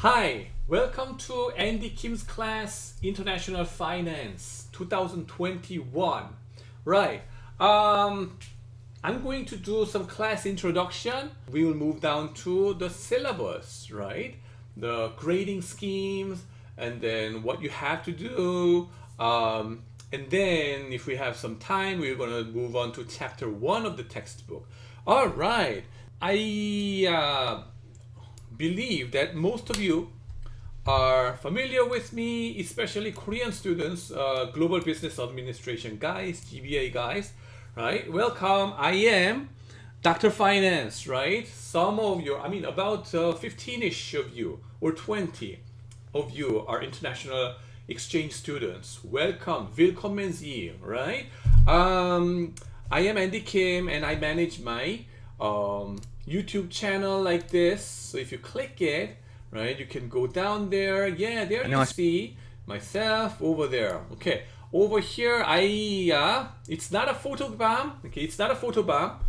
Hi, welcome to Andy Kim's class, International Finance 2021. Right, I'm going to do some class introduction. We will move down to the syllabus, right? The grading schemes, and then what you have to do. And then, if we have some time, we're going to move on to chapter 1 of the textbook. All right, I believe that most of you are familiar with me, especially Korean students, Global Business Administration guys, GBA guys, right? Welcome. I am Dr. Finance, right? Some of you, about 15-ish of you or 20 of you are international exchange students. Welcome. Willkommen Sie, right? I am Andy Kim and I manage my YouTube channel like this. So if you click it, right, you can go down there. Yeah, there you see myself over there. Okay, over here, it's not a photo bomb. Okay, it's not a photo bomb,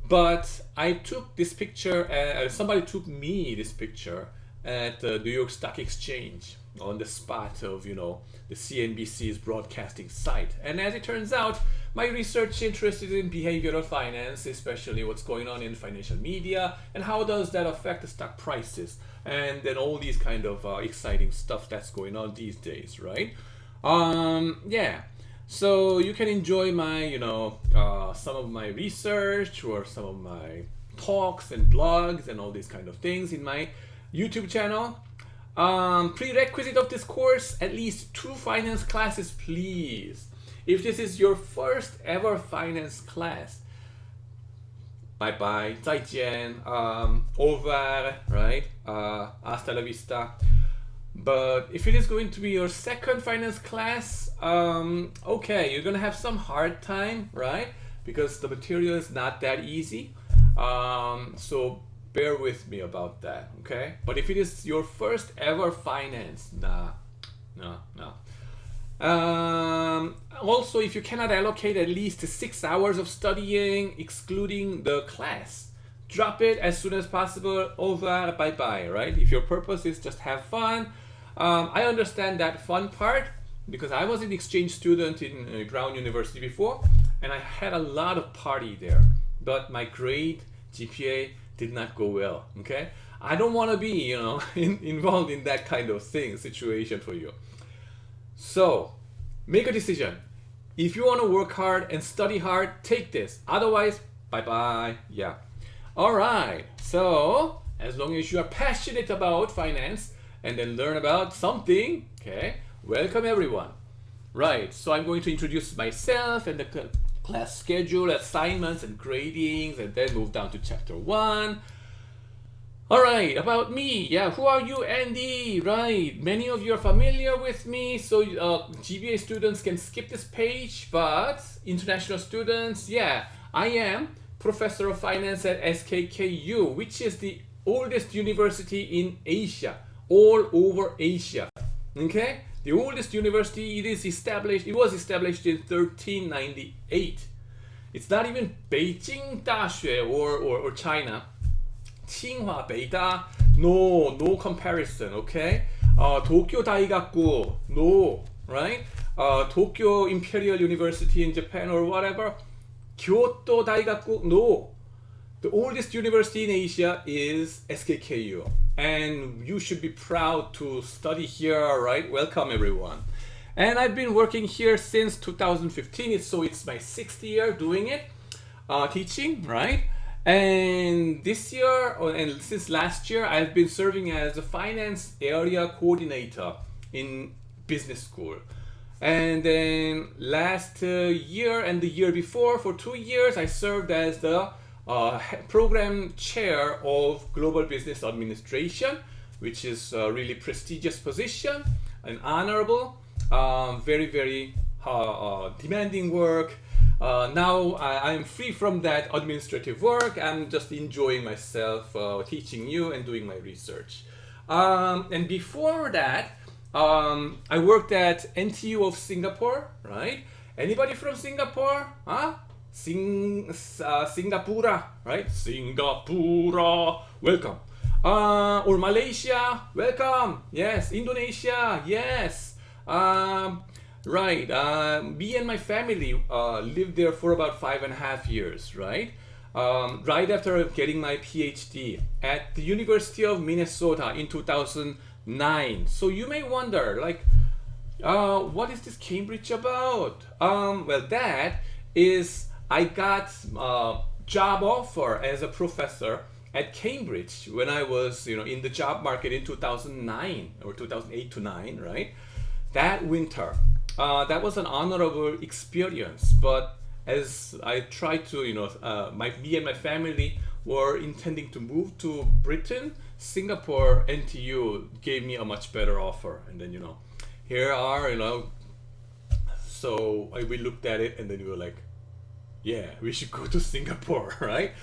but I took this picture. Somebody took me this picture at the New York Stock Exchange on the spot of the CNBC's broadcasting site. And as it turns out, my research interested in behavioral finance, especially what's going on in financial media and how does that affect the stock prices, and then all these kind of exciting stuff that's going on these days, right? Yeah. So you can enjoy my, some of my research or some of my talks and blogs and all these kind of things in my YouTube channel. Prerequisite of this course, at least 2 finance classes, please. If this is your first ever finance class, bye bye, 再见, au revoir, right? Hasta la vista. But if it is going to be your second finance class, okay, you're gonna have some hard time, right? Because the material is not that easy. So bear with me about that, okay? But if it is your first ever finance, nah. Also, if you cannot allocate at least 6 hours of studying, excluding the class, drop it as soon as possible. Over, bye bye, right? If your purpose is just have fun, I understand that fun part because I was an exchange student in Brown University before, and I had a lot of party there, but my grade GPA did not go well. Okay, I don't want to be involved in that kind of situation for you. So make a decision. If you want to work hard and study hard, take this. Otherwise, bye bye. Yeah. All right. So as long as you are passionate about finance and then learn about something, okay, welcome everyone. Right. So I'm going to introduce myself and the class schedule, assignments and gradings, and then move down to chapter 1. All right, about me. Yeah, who are you, Andy? Right, many of you are familiar with me, so GBA students can skip this page, but international students, yeah, I am Professor of Finance at SKKU, which is the oldest university in Asia, all over Asia. Okay, the oldest university. It was established in 1398. It's not even Beijing Daxue or China. Tsinghua, Beida, no comparison, okay? Tokyo Daigaku, no, right? Tokyo Imperial University in Japan or whatever, Kyoto Daigaku, no. The oldest university in Asia is SKKU, and you should be proud to study here, right? Welcome everyone. And I've been working here since 2015, so it's my 6th year doing it, teaching, right? And this year, and since last year, I've been serving as a finance area coordinator in business school. And then last year and the year before, for 2 years, I served as the program chair of Global Business Administration, which is a really prestigious position, an honorable, very, very demanding work. Now I'm free from that administrative work. I'm just enjoying myself teaching you and doing my research. And before that, I worked at NTU of Singapore, right? Anybody from Singapore? Huh? Singapura, right? Singapura, welcome. Or Malaysia, welcome. Yes, Indonesia, yes. Right. Me and my family lived there for about 5.5 years, right? Right after getting my PhD at the University of Minnesota in 2009. So you may wonder, like, what is this Cambridge about? Well, that is I got job offer as a professor at Cambridge when I was, in the job market in 2009 or 2008 to 9, right? That winter, that was an honorable experience. But as I tried to, me and my family were intending to move to Britain, Singapore, NTU gave me a much better offer, and then here are, so we looked at it and then we were like, yeah, we should go to Singapore, right?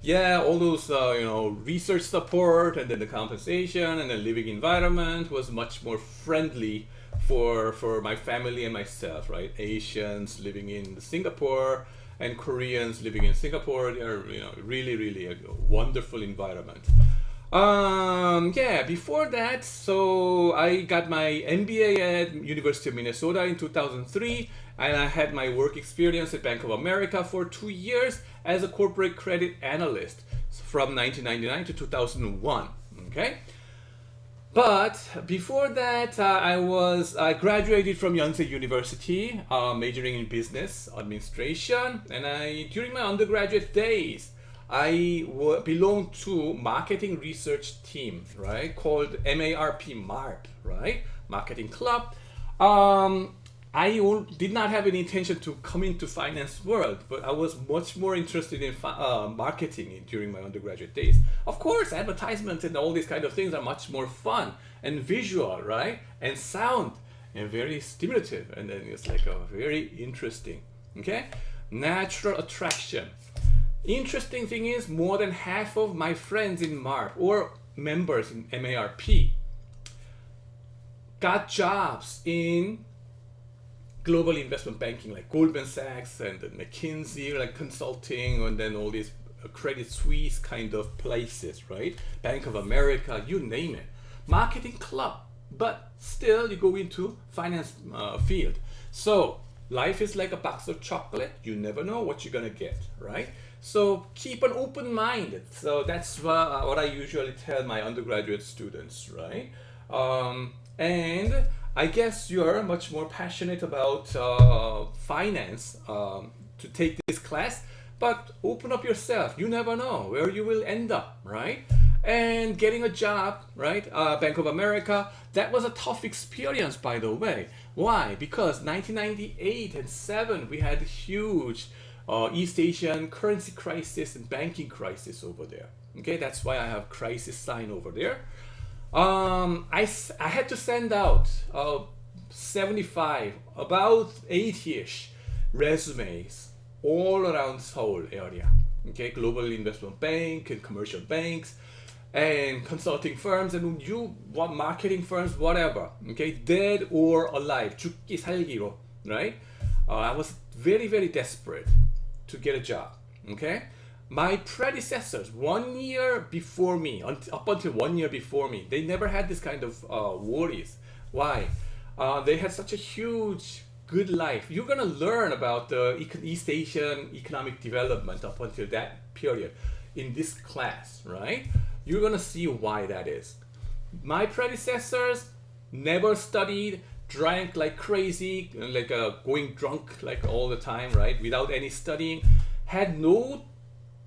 Yeah, all those, research support and then the compensation and the living environment was much more friendly for my family and myself, right? Asians living in Singapore and Koreans living in Singapore, they're, really, really a wonderful environment. Yeah, before that, so I got my MBA at University of Minnesota in 2003, and I had my work experience at Bank of America for 2 years as a corporate credit analyst from 1999 to 2001. Okay, but before that, I graduated from Yonsei University, majoring in business administration, and during my undergraduate days, I belonged to marketing research team, right, called MARP, right, marketing club. I did not have any intention to come into finance world, but I was much more interested in marketing during my undergraduate days. Of course, advertisements and all these kind of things are much more fun and visual, right, and sound and very stimulative, and then it's like a very interesting. Okay, natural attraction. Interesting thing is, more than half of my friends in MARP or members in MARP got jobs in global investment banking, like Goldman Sachs and then McKinsey, like consulting, and then all these Credit Suisse kind of places, right? Bank of America, you name it. Marketing club, but still you go into finance field. So life is like a box of chocolate. You never know what you're gonna get, right? So keep an open mind. So that's what I usually tell my undergraduate students, right? And I guess you're much more passionate about finance to take this class, but open up yourself. You never know where you will end up, right? And getting a job, right? Bank of America, that was a tough experience, by the way. Why? Because 1998 and 7, we had a huge East Asian currency crisis and banking crisis over there. Okay, that's why I have crisis sign over there. I had to send out 75, about 80-ish resumes all around Seoul area. Okay, global investment bank and commercial banks and consulting firms and marketing firms, whatever. Okay, dead or alive, 죽기 살기로, right? I was very, very desperate to get a job. Okay, my predecessors 1 year before me, up until 1 year before me, they never had this kind of worries. Why? They had such a huge good life. You're gonna learn about the East Asian economic development up until that period in this class, right? You're gonna see why that is. My predecessors never studied, drank like crazy, like going drunk like all the time, right? Without any studying, had no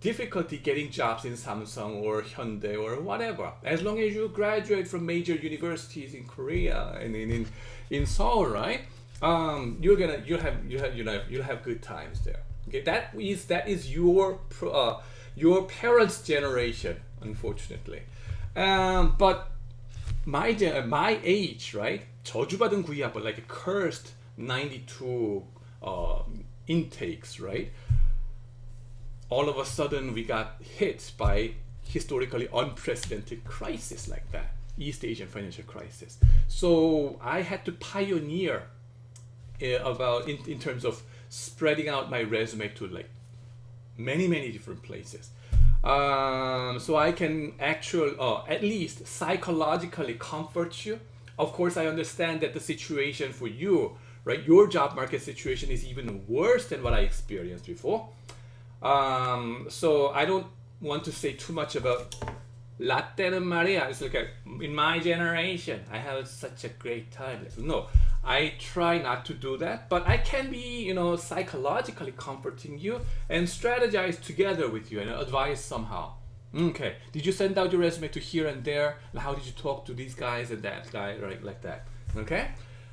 difficulty getting jobs in Samsung or Hyundai or whatever. As long as you graduate from major universities in Korea and in Seoul, right? You'll have good times there. Okay, that is your parents' generation, unfortunately. But my age, right? 저주받은 구이합, like a cursed 92 intakes, right? All of a sudden we got hit by historically unprecedented crisis like that, East Asian financial crisis. So I had to pioneer in terms of spreading out my resume to like many different places. So I can at least psychologically comfort you. Of course, I understand that the situation for you, right, your job market situation is even worse than what I experienced before. So I don't want to say too much about Latin Maria. It's like in my generation, I have such a great time. No, I try not to do that, but I can be, psychologically comforting you and strategize together with you and advise somehow. Okay, did you send out your resume to here and there? And how did you talk to these guys and that guy, right? Like that. Okay,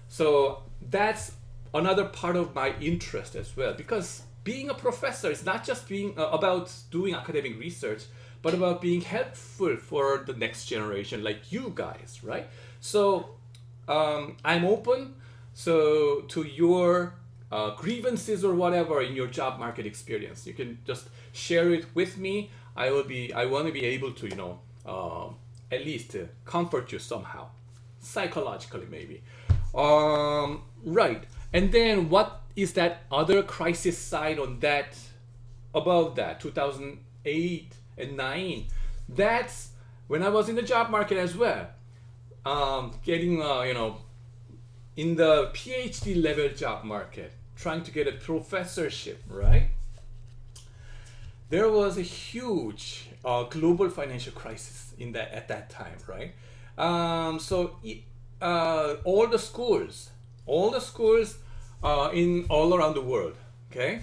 so that's another part of my interest as well, because being a professor is not just being about doing academic research, but about being helpful for the next generation, like you guys, right? So I'm open to your grievances or whatever in your job market experience. You can just share it with me. I want to be able to, at least comfort you somehow, psychologically maybe. Right. And then what is that other crisis side on that, above that, 2008 and 9? That's when I was in the job market as well. Getting, in the PhD level job market, trying to get a professorship, right? There was a huge global financial crisis at that time, right? So all the schools in all around the world, okay,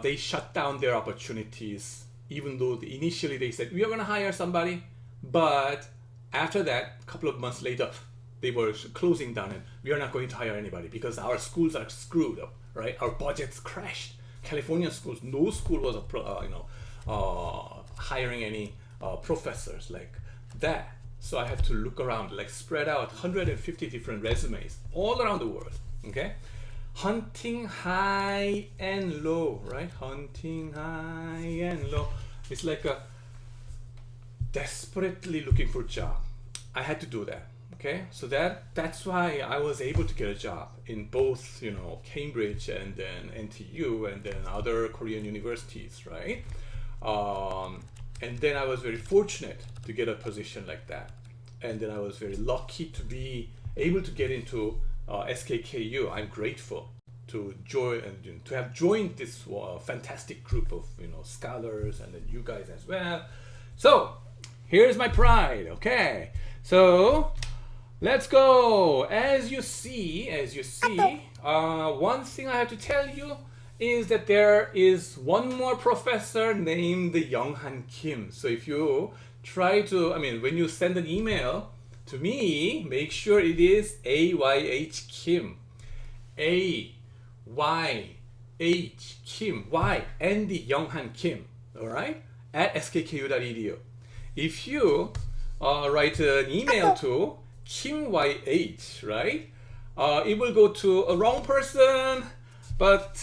they shut down their opportunities, even though initially they said we are going to hire somebody, but after that, a couple of months later, they were closing down and we are not going to hire anybody because our schools are screwed up, right? Our budgets crashed. California schools, no school was hiring any professors like that. So I had to look around, like spread out 150 different resumes all around the world. Okay, hunting high and low, right? Hunting high and low. It's like a desperately looking for a job. I had to do that. Okay, so that's why I was able to get a job in both, Cambridge and then NTU and then other Korean universities, right? And then I was very fortunate to get a position like that. And then I was very lucky to be able to get into SKKU. I'm grateful to join and to have joined this fantastic group of scholars and then you guys as well. So here's my pride. Okay, so let's go. As you see, one thing I have to tell you is that there is one more professor named Young-Han Kim. So if you try to, when you send an email to me, make sure it is AYH Kim. AYH Kim. Y. Andy Young-Han Kim. Alright? At skku.edu. If you write an email to Kim YH, right? It will go to a wrong person, but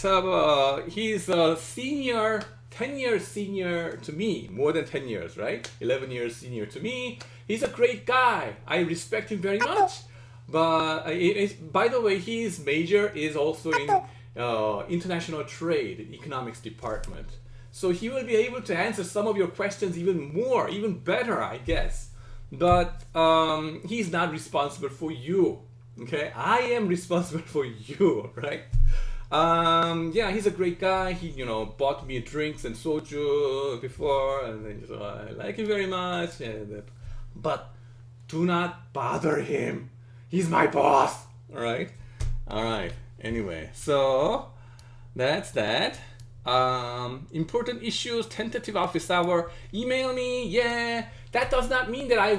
he's a senior, 10 years senior to me, more than 10 years, right? 11 years senior to me. He's a great guy. I respect him very much. But by the way, his major is also in international trade, economics department. So he will be able to answer some of your questions even better, I guess. But he's not responsible for you. Okay, I am responsible for you, right? Yeah, he's a great guy. He, bought me drinks and soju before, and then I like him very much. But do not bother him. He's my boss. All right. Anyway, so that's that. Important issues, tentative office hour. Email me. Yeah, that does not mean that I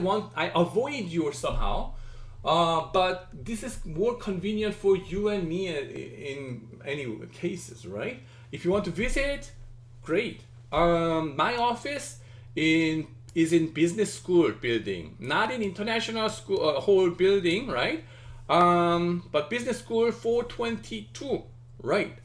avoid you or somehow. But this is more convenient for you and me in any cases, right? If you want to visit, great. My office is in business school building, not in international school whole building, right? But business school 422, right?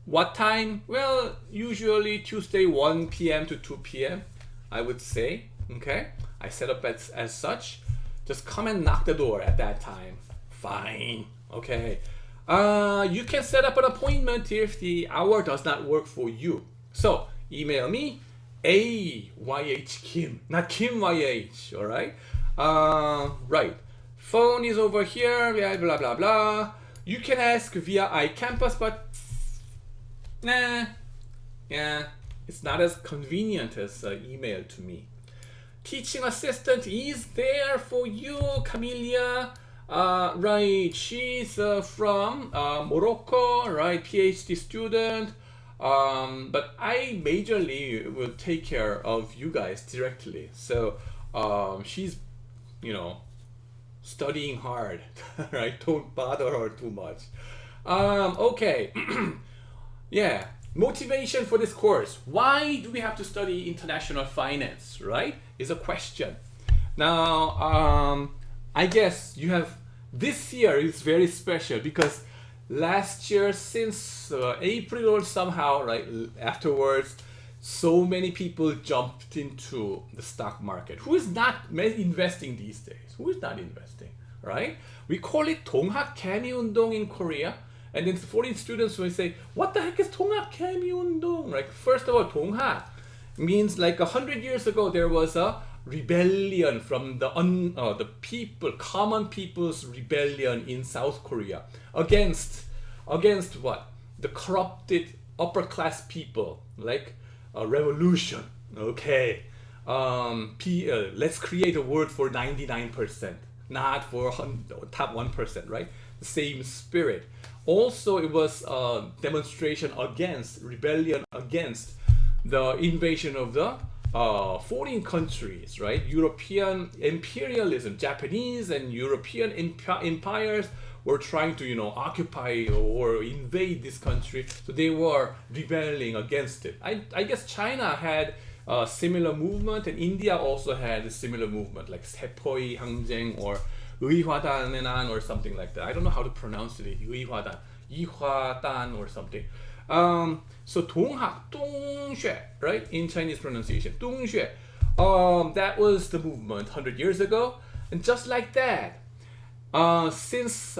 What time? Well, usually Tuesday 1 p.m. to 2 p.m. I would say. Okay, I set up as such. Just come and knock the door at that time. Fine. Okay. You can set up an appointment if the hour does not work for you. So email me, AYH Kim, not Kim YH, all right? Right. Phone is over here, blah, blah, blah, blah. You can ask via iCampus, but nah, yeah, it's not as convenient as email to me. Teaching assistant is there for you, Camelia. Right, she's from Morocco, right? PhD student. But I majorly will take care of you guys directly. So she's, studying hard, right? Don't bother her too much. Okay, yeah. Motivation for this course. Why do we have to study international finance, right? Is a question. Now, I guess this year is very special because last year, since April or somehow, right, afterwards, so many people jumped into the stock market. Who is not investing these days? Who is not investing, right? We call it 동학 개미 운동 in Korea. And then foreign students will say, what the heck is 동학 개미 운동? Right? First of all, 동학 means like 100 years ago, there was a rebellion from the people, common people's rebellion in South Korea against what? The corrupted upper class people, like a revolution. Okay, let's create a word for 99%, not for top 1%, right? The same spirit. Also, it was a demonstration against, rebellion against the invasion of the foreign countries, right? European imperialism, Japanese and European empires were trying to, occupy or invade this country. So they were rebelling against it. I guess China had a similar movement, and India also had a similar movement, like 세포의 항쟁 or 의화단은 or something like that. I don't know how to pronounce it. 의화단, 이화단 or something. So 동학, 동쉐, right? In Chinese pronunciation, 동쉐. That was the movement 100 years ago, and just like that, since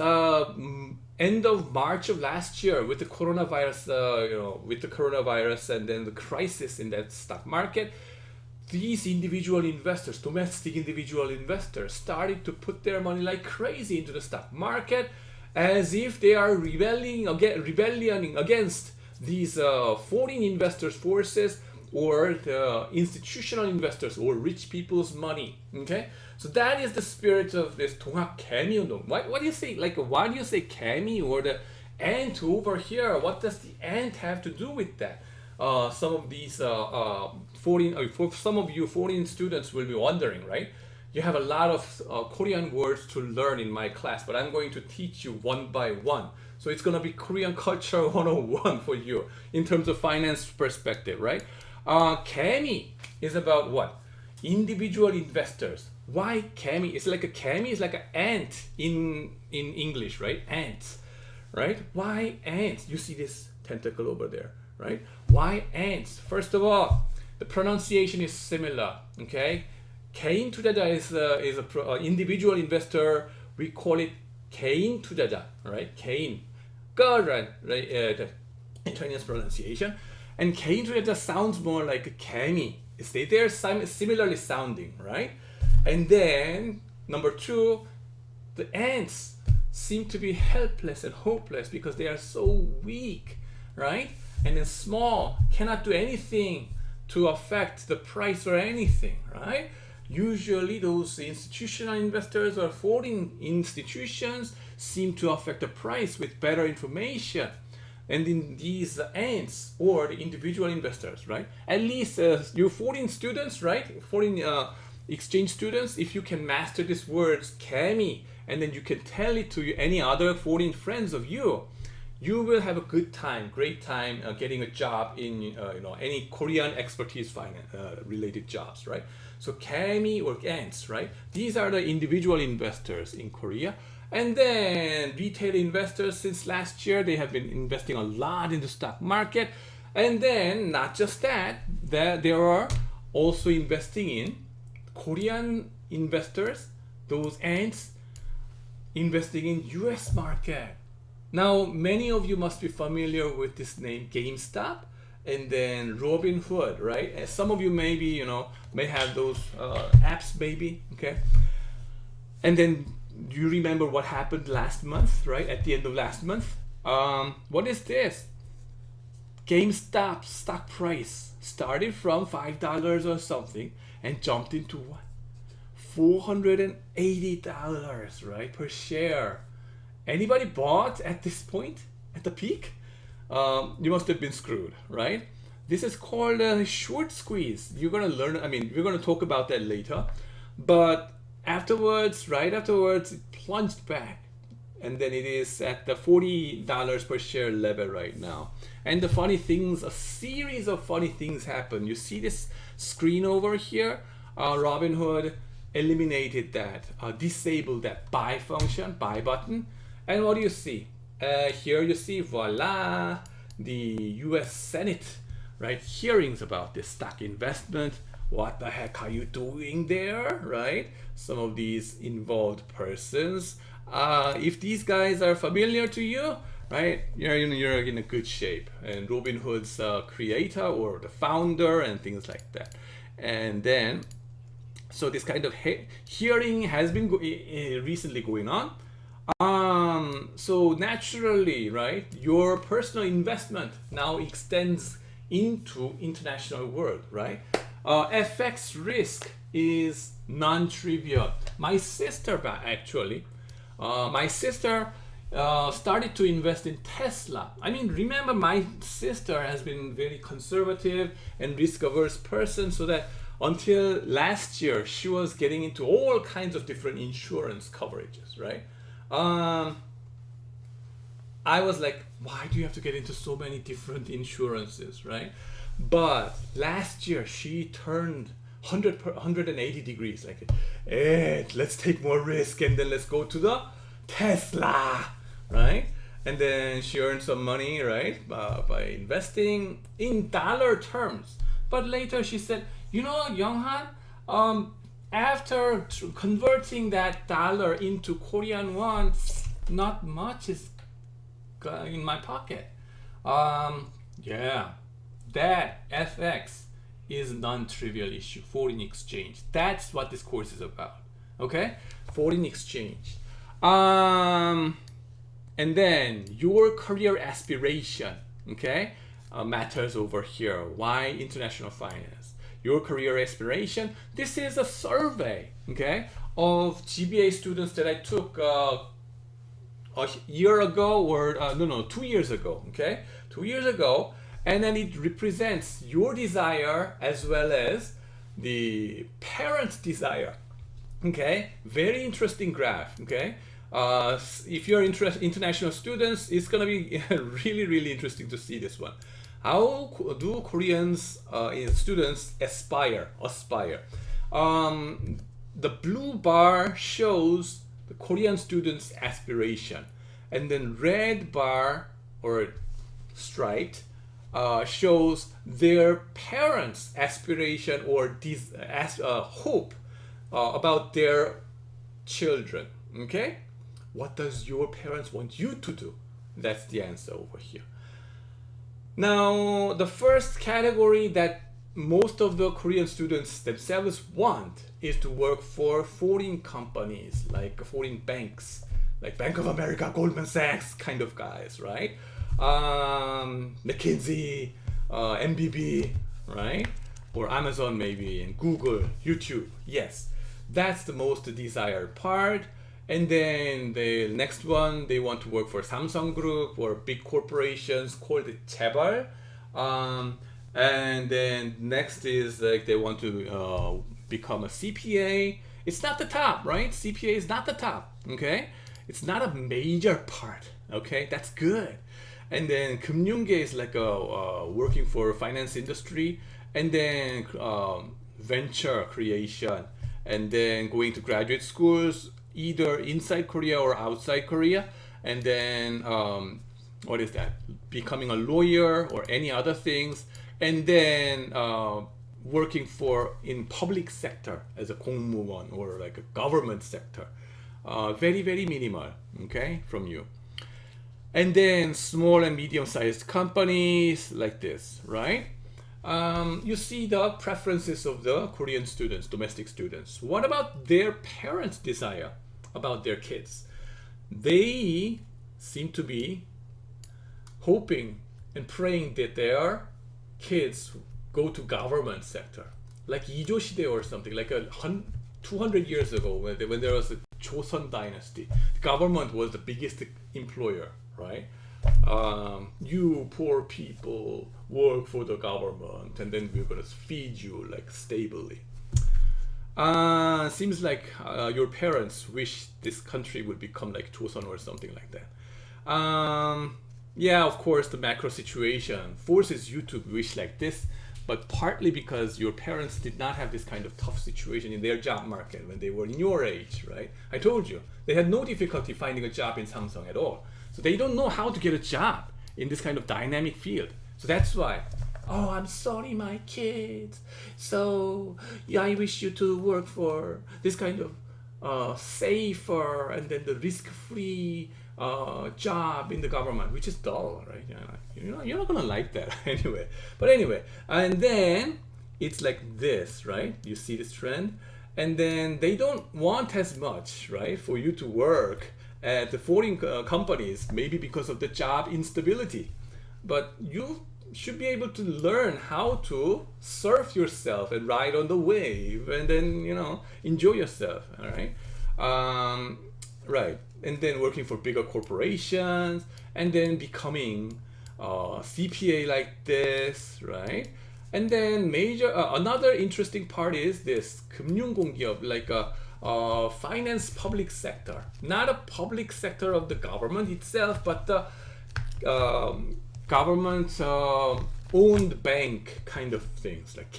end of March of last year, with the coronavirus, and then the crisis in that stock market, these individual investors, domestic individual investors, started to put their money like crazy into the stock market, as if they are rebelling against these foreign investors' forces or the institutional investors or rich people's money. Okay, so that is the spirit of this 동학 개미 운동. What do you say? Like, why do you say 개미 or the ant over here? What does the ant have to do with that? Some of these for some of you foreign students will be wondering, right? You have a lot of Korean words to learn in my class, but I'm going to teach you one by one. So it's going to be Korean culture 101 for you in terms of finance perspective, right? 개미 is about what? Individual investors. Why 개미? It's like 개미 is like an ant in English, right? Ants, right? Why ants? You see this tentacle over there, right? Why ants? First of all, the pronunciation is similar, okay? 개인 투자자 is a individual investor. We call it 개인 투자자, right? 개인, right? The Chinese pronunciation. And 개인 투자자 sounds more like 개미. They're similarly sounding, right? And then number two, the ants seem to be helpless and hopeless because they are so weak, right? And then small, cannot do anything to affect the price or anything, right? Usually those institutional investors or foreign institutions seem to affect the price with better information. And in these ants or the individual investors, right? At least you foreign students, right? Foreign exchange students, if you can master these words, 개미, and then you can tell it to any other foreign friends of you, you will have a good time, great time getting a job in any Korean expertise finance related jobs, right? So 개미 or ants, right? These are the individual investors in Korea. And then retail investors, since last year, they have been investing a lot in the stock market. And then not just that, they are also investing in Korean investors, those ants, investing in US market. Now, many of you must be familiar with this name, GameStop. and then Robinhood, right? And some of you maybe, you know, may have those apps maybe, okay? And then you remember what happened last month, right? At the end of last month. What is this? GameStop stock price started from $5 or something and jumped into what? $480, right, per share. Anybody bought at this point, at the peak? You must have been screwed, right? This is called a short squeeze. You're gonna learn, I mean, we're gonna talk about that later. But afterwards, right afterwards, it plunged back. And then it is at the $40 per share level right now. And the funny things, a series of funny things happen. You see this screen over here? Robinhood eliminated that, disabled that buy function, buy button. And what do you see? Here you see, voila, the US Senate, right, hearings about this stock investment. What the heck are you doing there, right? Some of these involved persons. If these guys are familiar to you, right, you're in a good shape. And Robinhood's creator or the founder and things like that. And then, so this kind of hearing has been recently going on. So naturally, right, your personal investment now extends into international world, right? FX risk is non-trivial. My sister actually, my sister started to invest in Tesla. I mean, remember, my sister has been very conservative and risk-averse person, so that until last year she was getting into all kinds of different insurance coverages, right? I was like, why do you have to get into so many different insurances, right? But last year she turned 180 degrees, like, hey, let's take more risk and then let's go to the Tesla, right? And then she earned some money, right, by investing in dollar terms. But later she said, you know, Younghan, after converting that dollar into Korean won, not much is in my pocket. Yeah, that FX is non-trivial issue, foreign exchange. That's what this course is about, okay? Foreign exchange. And then your career aspiration, okay, matters over here. Why international finance? Your career aspiration. This is a survey, okay, of GBA students that I took a year ago, or 2 years ago, okay, 2 years ago. And then it represents your desire as well as the parents' desire, okay? Very interesting graph, okay? If you're international students, it's gonna be really, really interesting to see this one. How do Koreans students aspire? The blue bar shows the Korean students' aspiration, and then red bar or striped shows their parents' aspiration or hope about their children. Okay, what does your parents want you to do? That's the answer over here. Now, the first category that most of the Korean students themselves want is to work for foreign companies, like foreign banks, like Bank of America, Goldman Sachs kind of guys, right? McKinsey, MBB, right? Or Amazon maybe, and Google, YouTube. Yes, that's the most desired part. And then the next one, they want to work for Samsung Group or big corporations called 재벌. And then next is like they want to become a CPA. It's not the top, right? CPA is not the top, okay? It's not a major part, okay? That's good. And then 금융계 is like working for finance industry, and then venture creation, and then going to graduate schools either inside Korea or outside Korea, and then what is that? Becoming a lawyer or any other things, and then working for in public sector as a 공무원 or like a government sector. Very, very minimal, okay, from you. And then small and medium-sized companies like this, right? You see the preferences of the Korean students, domestic students. What about their parents' desire about their kids? They seem to be hoping and praying that their kids go to government sector, like Ijo Shide or something, like 200 years ago when there was a Joseon dynasty. The government was the biggest employer, right? You poor people work for the government and then we're gonna feed you like stably. Seems like your parents wish this country would become like Joseon or something like that. Yeah, of course, the macro situation forces you to wish like this, but partly because your parents did not have this kind of tough situation in their job market when they were in your age, right? I told you, they had no difficulty finding a job in Samsung at all. So they don't know how to get a job in this kind of dynamic field. So that's why, oh, I'm sorry, my kids. So yeah, I wish you to work for this kind of safer and then the risk-free job in the government, which is dull, right? You're not gonna like that anyway. But anyway, and then it's like this, right? You see this trend, and then they don't want as much, right, for you to work at the foreign companies, maybe because of the job instability. But you should be able to learn how to surf yourself and ride on the wave, and then enjoy yourself. All right. Right, and then working for bigger corporations, and then becoming CPA like this, right? And then another interesting part is this 금융공기업, like a finance public sector, not a public sector of the government itself, but the government owned bank kind of things, like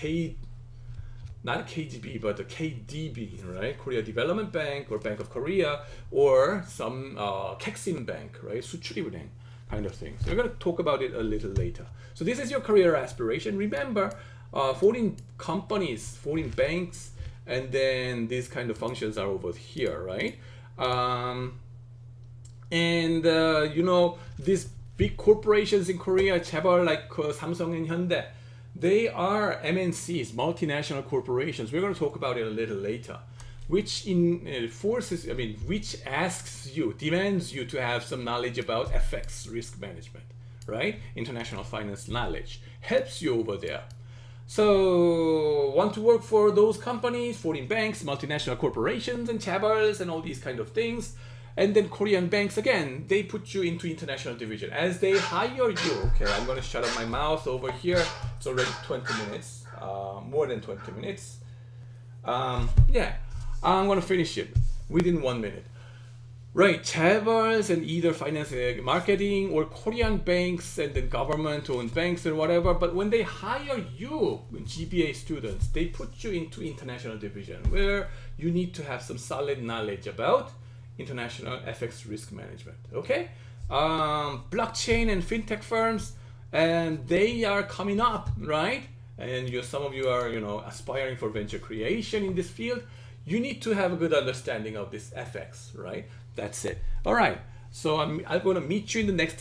not KGB, but the KDB, right? Korea Development Bank or Bank of Korea, or some Kexim Bank, right? 수출입은행 kind of thing. So we're going to talk about it a little later. So this is your career aspiration. Remember, foreign companies, foreign banks, and then these kind of functions are over here, right? These big corporations in Korea, 제발 like Samsung and Hyundai, they are MNCs, multinational corporations. We're going to talk about it a little later, which demands you to have some knowledge about FX, risk management, right? International finance knowledge helps you over there. So, want to work for those companies, foreign banks, multinational corporations, and chabals, and all these kind of things. And then Korean banks, again, they put you into international division. As they hire you, okay, I'm going to shut up my mouth over here. It's already 20 minutes, more than 20 minutes. I'm going to finish it within 1 minute. Right, chabals and either finance marketing or Korean banks and then government-owned banks and whatever. But when they hire you, GBA students, they put you into international division where you need to have some solid knowledge about international FX risk management. Okay, blockchain and fintech firms, and they are coming up, right? And some of you are aspiring for venture creation in this field. You need to have a good understanding of this FX, right? That's it. All right. So I'm going to meet you in the next